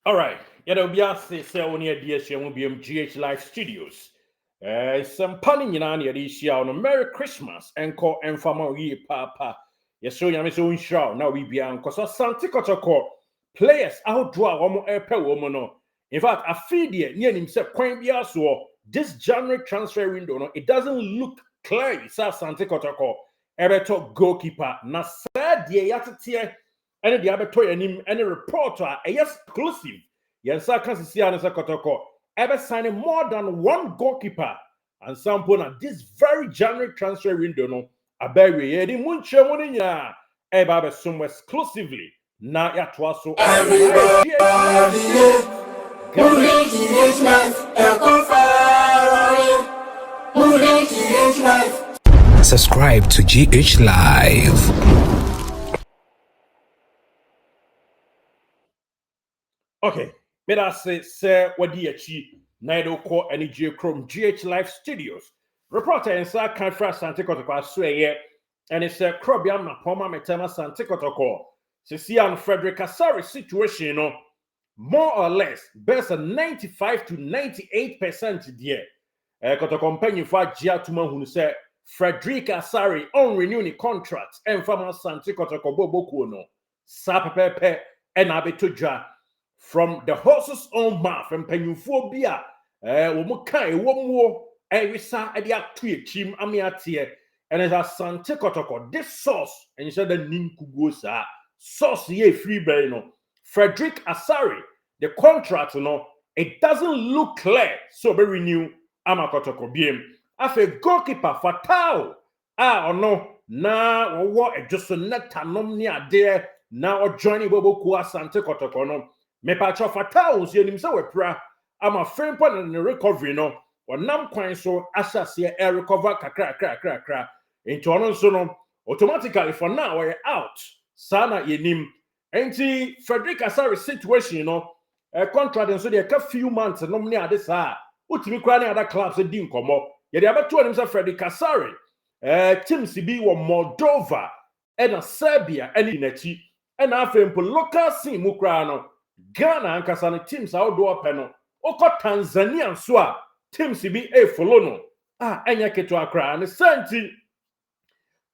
All right. Yɛda obi ase sɛ wo ne adi ahyia mu biam GH Live Studios. Sɛmpa no nyinaa ne yɛde hyia wo no. Merry Christmas ɛnkɔ ɛmfama wo yie paapa. Yɛsɛ Nyame sɛ wonhyira wo na obibiara nkɔ so. Asante Kotoko players ahodoɔ a wɔn ɛpɛ wɔ mu no. In fact, afei deɛ ne anim sɛ kwan biara soɔ this January transfer window no, it doesn't look clear sɛ Asante Kotoko ɛbɛtɔ goalkeeper na sɛ deɛ yɛateteɛ ɛne deɛ abɛtɔ yɛn anim ɛne report a ɛyɛ exclusive yɛn nsa ka sisi a ne sɛ Kotoko ɛbɛsign more than one goalkeeper and sample na this very January transfer window no abɛwie yɛde mu nkyɛn mu no nyinaa ɛba abɛsom exclusively na yɛatoa so Subscribe to GH Live. Okay, me da say wadi achi na yedo ko ani J Chrome GH Live Studios. Reporter inside kan fra Asante Kotoko asoeye and it's a crobia na poma metema Asante Kotoko. Sisian Frederick Asari situation no more or less best 95 to 98% there. Kotoko mpanyi fa gia tuma hunu say Frederick Asari on renew ni contract and from Asante Kotoko boboku no. Sa pepe and abetodwa from the horse's own mouth and penyuphobia womuka ewomuo ewisa ade atu echim amiatie and as Asante Kotoko this source and said the ninkugo sa source ye free bay no Frederick Asari the contract no it doesn't look clear so be renew ama Kotoko biem afa goalkeeper Fatao no na wo ejoso netanom ni ade na o join boboku Asante Kotoko no me pacho Fatao so enim se wepra ama frempo na recovery no onam kwan so asase e recover kakra into ono so no automatically for now we out sana yenim enti Frederick Asari situation no contract so dey ka few months no me ade sa utimi kra ne other clubs di nkomo ye dey abeto onim se Frederick Asari teams bi wo Moldova and Serbia and inachi and afempo local scene mu kra no Ghana ankasa no teams outdoor peno oko Tanzania so a teams bi follow no enya keto akra and Asante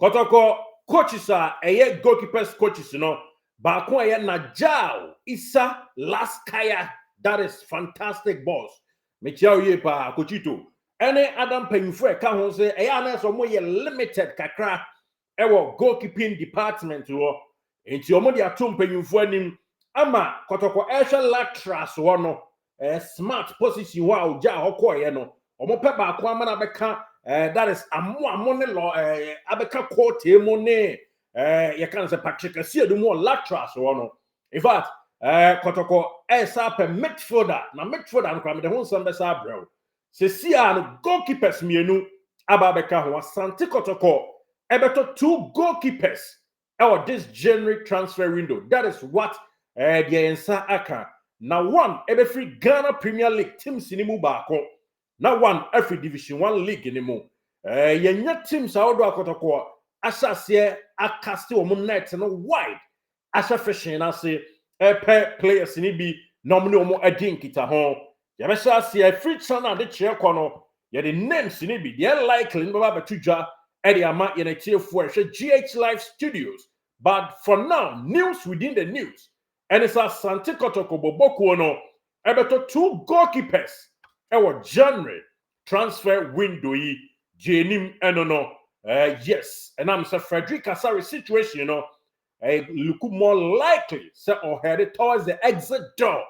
Kotoko coaches goalkeepers coaches no ba ko Najao Isa Laskaya that is fantastic boss me chia ye pa coachito any Adam Penyufo ka ho say na so mo ye limited kakra ewo goalkeeping department wo enti omo de atom Penyufo anim ama Kotoko latras no smart position wa oja okoye no omo pe ba ko ama na beka that is amo ne lo abeka court emu ne you can say Patrick Asiedu mo latras no in fact Kotoko esa pe midfielder na midfielder no kwame de ho nsam be sa brɛw se sia no goalkeepers mienu aba beka ho Asante Kotoko ebeto 2 goalkeepers this January transfer window that is what the ensa aka now one every free Ghana Premier League teams in mu baako now one every Division 1 league in mu yenya teams awodo Kotoko asase akaste wo net no wide asa fishing na say players ni bi nomne omo adin kita ho ya be sha say free channel de che kono ye the names ni bi they likely no ba betudwa e de ama ye na chiefo GH Live Studios but for now news within the news and it's Asante Kotoko boboku no ebeto 2 goalkeepers January transfer window yi jenim eno yes and I'm say Frederick Asari situation look more likely say or headed towards the exit door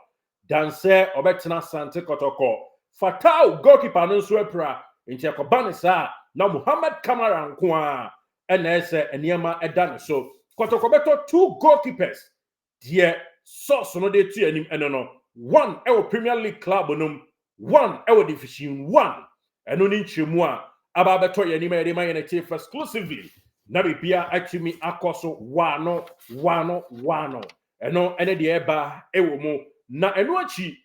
than say obetena Asante Kotoko Fatao goalkeeper no so epra inti akobane sa na Muhammad Kamara nko and say eniema edane so Kotoko beto 2 goalkeepers dear source no de tu anim eno one Premier League club no one Division 1 eno ni nchemu a aba beto ye anim ede man chief exclusively na bibia atumi akoso wano eno ene de eba mu na eno achi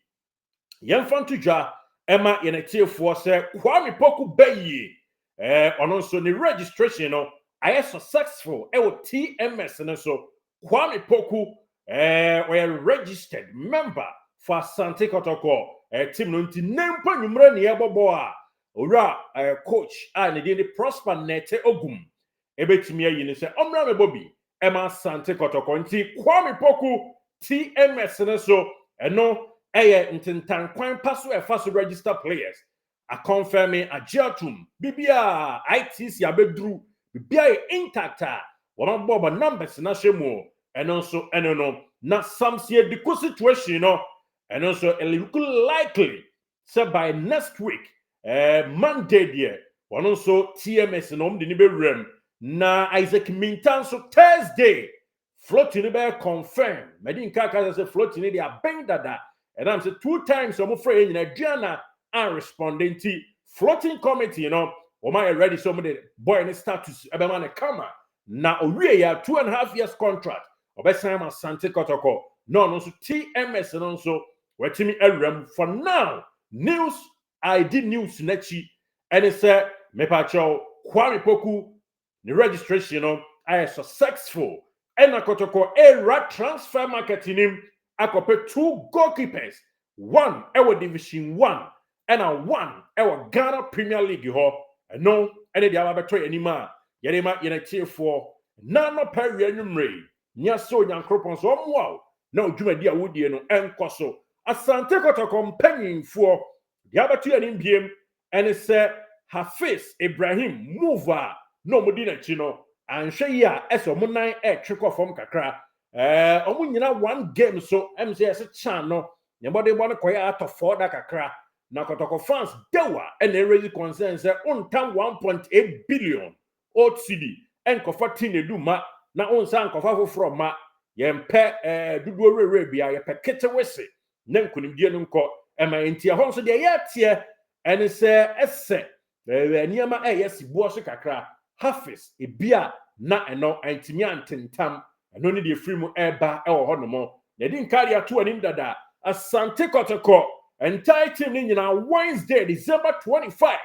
yemfantudwa ema ye na chiefo se Kwame Poku bayi ono so ni registration no aye successful TMS no so Kwame Poku were registered member for Asante Kotoko team no nti nempa nwumre ne yebobo a owura coach a ne dey prosper nete ogum ebetimi ayi ne se omra mebobi ema Asante Kotoko nti Kwame Poku TMS ne so eno eye ntintan kwan paso efa so register players a confirming a jatum bibia ITC abedru bibia intact one bob numbers na shemo and also eno na some see the situation no and also it look likely so by next week Monday there one also TMS no de ni be rem na Isaac Mintan so Thursday floating be confirm medin kaka say floating dey abeng dada and I'm say 2 times so mo free in Adriana and responding to floating committee you know o my ready so mo dey boy in status e be man camera na owie ya 2.5 years contract obesan Asante Kotoko no so TMS no so wetimi awram for now news ID news nachi and it said mepacho Kwame Poku the registration no I successful and Kotoko era transfer marketing him akope 2 goalkeepers, 1 ewo division 1 and a 1 ewo Ghana Premier League ho no any the abato anima yerema yenachie for nano peri anumre nya so nyankropon so omwa na odwumadi a wodie no enkoso Asante Kotoko mpanyinfo the abato anim biem and it said Hafiz Ibrahim mover no modina chino anhwe ya eso munan twekọ fom kakra omu nyina 1 game so MCS chan no nyebode bo no koya atofo da kakra na Kotoko fans dewa and raise concern say untam 1.8 billion old cedi enkofa tinedu ma na onsa enkofa foforo ma yempe duduo rere bia yepe kete wese na nkunimdie no nko ema entia ho so de ye tie ene se ese niema yesibuo so kakra Hafiz ebia na eno antimi antentam eno ne de free mu eba ewo ho no mo na din kari ato anim dada Asante Kotoko entire team ni nyina Wednesday December 25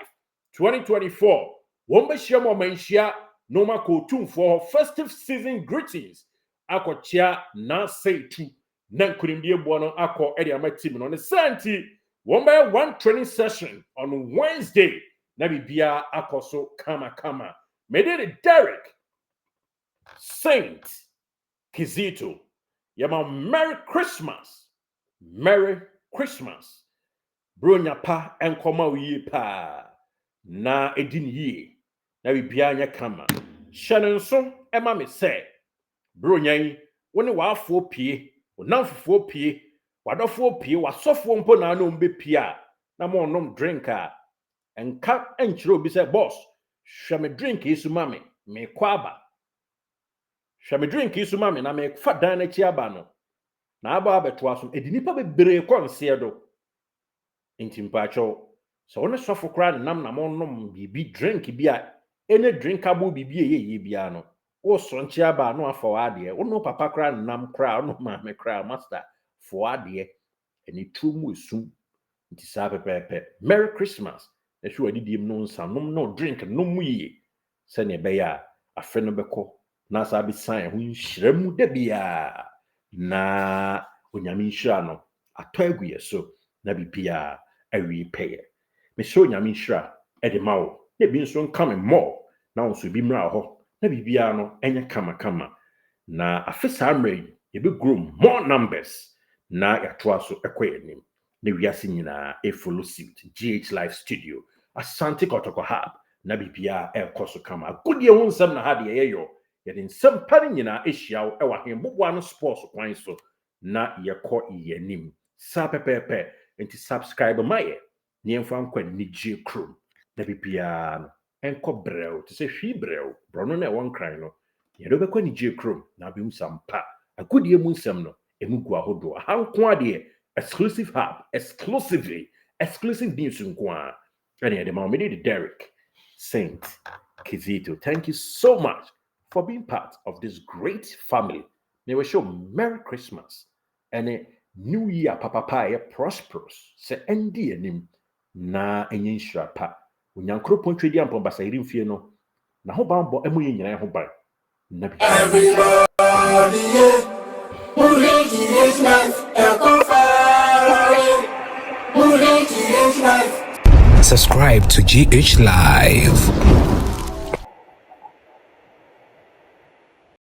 2024 wombe shiamo manhia no makotum for festive season greetings akochia na seitu na nkurimdie bo no akọ ede ama team no ne santi wombe 1 training session on Wednesday na bibia akoso kama Medere Derek Saint Kizito yama Merry Christmas bronya pa enkoma wiye pa na edin yie na bibia nya kama hyenenso ema me se bronya yi woni waafo pie wonamfofo pie wadofo pie wasofo mpo na no mbe pie na mo nom drink a enka enchiro bi se boss hwame drink isu mame me kwaba hwame drink isu mame na me fa dan na chi aba no na aba abeto aso edinipa bebre konse do intimpacho so wona sofo kra nam na mo nom bibi drink bi a ene drinkable bibi ye bia no wo so nchi aba no afa wade wo no papa kra nam kra no mame kra master fo wade eni tumu esu nti sa pepepe Merry Christmas ehwe adidim no nsanom no drink no muye se ne be ya afe no beko na sa bi san ho nhiremu da bia na onyame nhira no atọ aguye so na bibia awi peye me so onyame nhira e de mawo na bi nso nka more na onso bi mra ho na bibia no enya kama na afe sa mre ye be grow more numbers na yatoa so ekoyenim na wiase nyina e follow suit GH Live Studio Asante Kotoko hub na bibia ekoso kama godie ho nsam na ha de yeyo ye de nsam pare nyina ehia e wa hemboboa no sports kwan so na yekọ yenim sa pepepe enti subscribe maye ni emfa nkwa ni G Chrome na bibia no enko brew to say hwi brew brono na won kran no ye do bekọ ni G Chrome na bi msampa agodie mu nsam no emugu ahodo hanko ade exclusive hub exclusive news nkwa and the mom the Derek Saint Kizito. Thank you so much for being part of this great family. May we show Merry Christmas and a New Year papa prosperous. Se endi enim na enye nshira pa. Unyankro pontwe di ampon basa iri mfie no. Na ho bambo emu ye nyina ho ban. Na bi. Everybody, yeah. Christmas, Subscribe to GH Live.